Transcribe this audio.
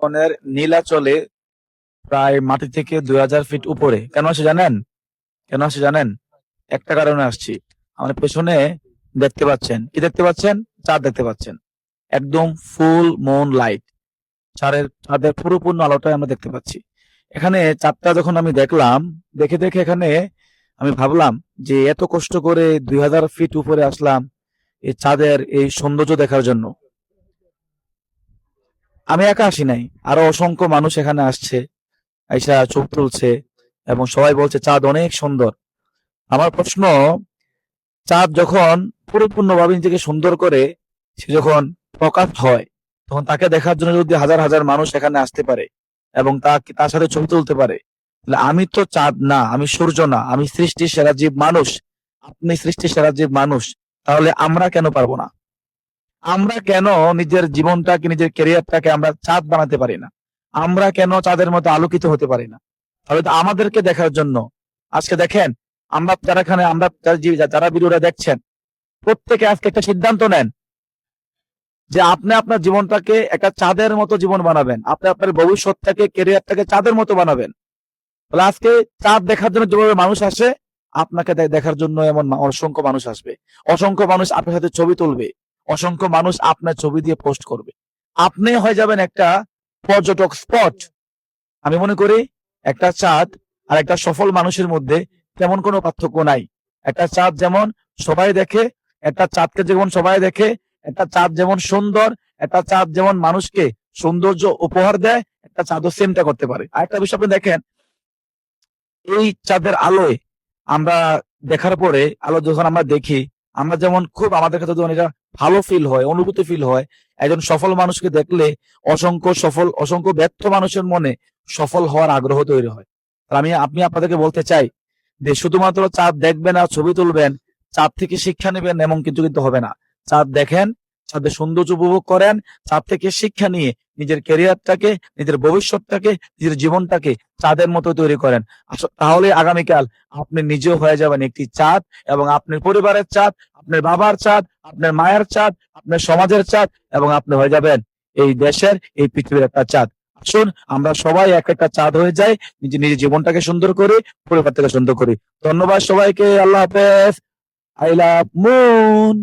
সুন্দরবনের নীলাচলে প্রায় মাটি থেকে 2000 ফিট উপরে। কেন আসে জানেন? কেন আসে জানেন? একটা কারণে আসছি। আমার পেছনে দেখতে পাচ্ছেন, কি দেখতে পাচ্ছেন? চাঁদ দেখতে পাচ্ছেন। একদম ফুল মুন লাইট, চাঁদের পুরোপূর্ণ আলোটাই আমরা দেখতে পাচ্ছি। এখানে চাঁদটা যখন আমি দেখলাম, দেখে দেখে এখানে আমি ভাবলাম যে এত কষ্ট করে 2000 ফিট উপরে আসলাম এই চাঁদের এই সৌন্দর্য দেখার জন্য। আমি একা আসি নাই, আরো অসংখ্য মানুষ এখানে আসছে, আইসা ছবি তুলছে এবং সবাই বলছে চাঁদ অনেক সুন্দর। আমার প্রশ্ন, চাঁদ যখন পরিপূর্ণভাবে নিজেকে সুন্দর করে সে যখন প্রকাশ হয়, তখন তাকে দেখার জন্য যদি হাজার হাজার মানুষ এখানে আসতে পারে এবং তার সাথে ছবি তুলতে পারে, তাহলে আমি তো চাঁদ না, আমি সূর্য না, আমি সৃষ্টির সেরা জীব মানুষ, আপনি সৃষ্টির সেরা জীব মানুষ। তাহলে আমরা কেন পারবো না? আমরা কেন নিজের জীবনটাকে, নিজের ক্যারিয়ারটাকে আমরা চাঁদ বানাতে পারি না? আমরা কেন চাঁদের মতো আলোকিত হতে পারি না? তাহলে তো আমাদেরকে দেখার জন্য আজকে দেখেন, আমরা যারা এখানে, আমরা যারা ভিডিওটা দেখছেন, প্রত্যেকে আজকে একটা সিদ্ধান্ত নেন যে আপনি আপনার জীবনটাকে একটা চাঁদের মতো জীবন বানাবেন, আপনি আপনার ভবিষ্যৎটাকে, ক্যারিয়ারটাকে চাঁদের মতো বানাবেন। তাহলে আজকে চাঁদ দেখার জন্য যেভাবে মানুষ আসে, আপনাকে দেখার জন্য এমন অসংখ্য মানুষ আসবে। অসংখ্য মানুষ আপনার সাথে ছবি তুলবে, অসংখ্য মানুষ আপনার ছবি দিয়ে পোস্ট করবে। আপনি হয়ে যাবেন একটা পর্যটক স্পট। আমি মনে করি একটা চাঁদ আর একটা সফল মানুষের মধ্যে তেমন কোনো পার্থক্য নাই। একটা চাঁদ যেমন সবাই দেখে, একটা চাঁদকে যেমন সবাই দেখে, একটা চাঁদ যেমন সুন্দর, একটা চাঁদ যেমন মানুষকে সৌন্দর্য উপহার দেয়, একটা চাঁদও সেমটা করতে পারে। আর একটা বিষয় আপনি দেখেন, এই চাঁদের আলোয় আমরা দেখার পরে, আলো যখন আমরা দেখি, আমরা যেমন খুব আমাদের কাছে যখন এটা ভালো ফিল হয়, অনুভূতি ফিল হয়, একজন সফল মানুষকে দেখলে অসংখ্য ব্যর্থ মানুষের মনে সফল হওয়ার আগ্রহ তৈরি হয়। আর আমি আপনাদেরকে বলতে চাই যে শুধুমাত্র চাঁদ দেখবেন আর ছবি তুলবেন, চাঁদ থেকে শিক্ষা নেবেন এমন কিছু কিন্তু হবে না। চাঁদ দেখেন, চাঁদের সৌন্দর্য উপভোগ করেন, চাঁদ থেকে শিক্ষা নিয়ে নিজের ক্যারিয়ারটাকে, নিজের ভবিষ্যৎটাকে, নিজের জীবনটাকে চাঁদের মতো তৈরি করেন। তাহলে আগামীকাল আপনি নিজেও হয়ে যাবেন একটি চাঁদ, এবং আপনার পরিবারের চাঁদ, আপনার বাবার চাঁদ, আপনার মায়ের চাঁদ, আপনার সমাজের চাঁদ, এবং আপনি হয়ে যাবেন এই দেশের, এই পৃথিবীর একটা চাঁদ। আসুন আমরা সবাই এক একটা চাঁদ হয়ে যাই, নিজের জীবনটাকে সুন্দর করি, পরিবারটাকে সুন্দর করি। ধন্যবাদ সবাইকে। আল্লাহ হাফেজ। I love moon.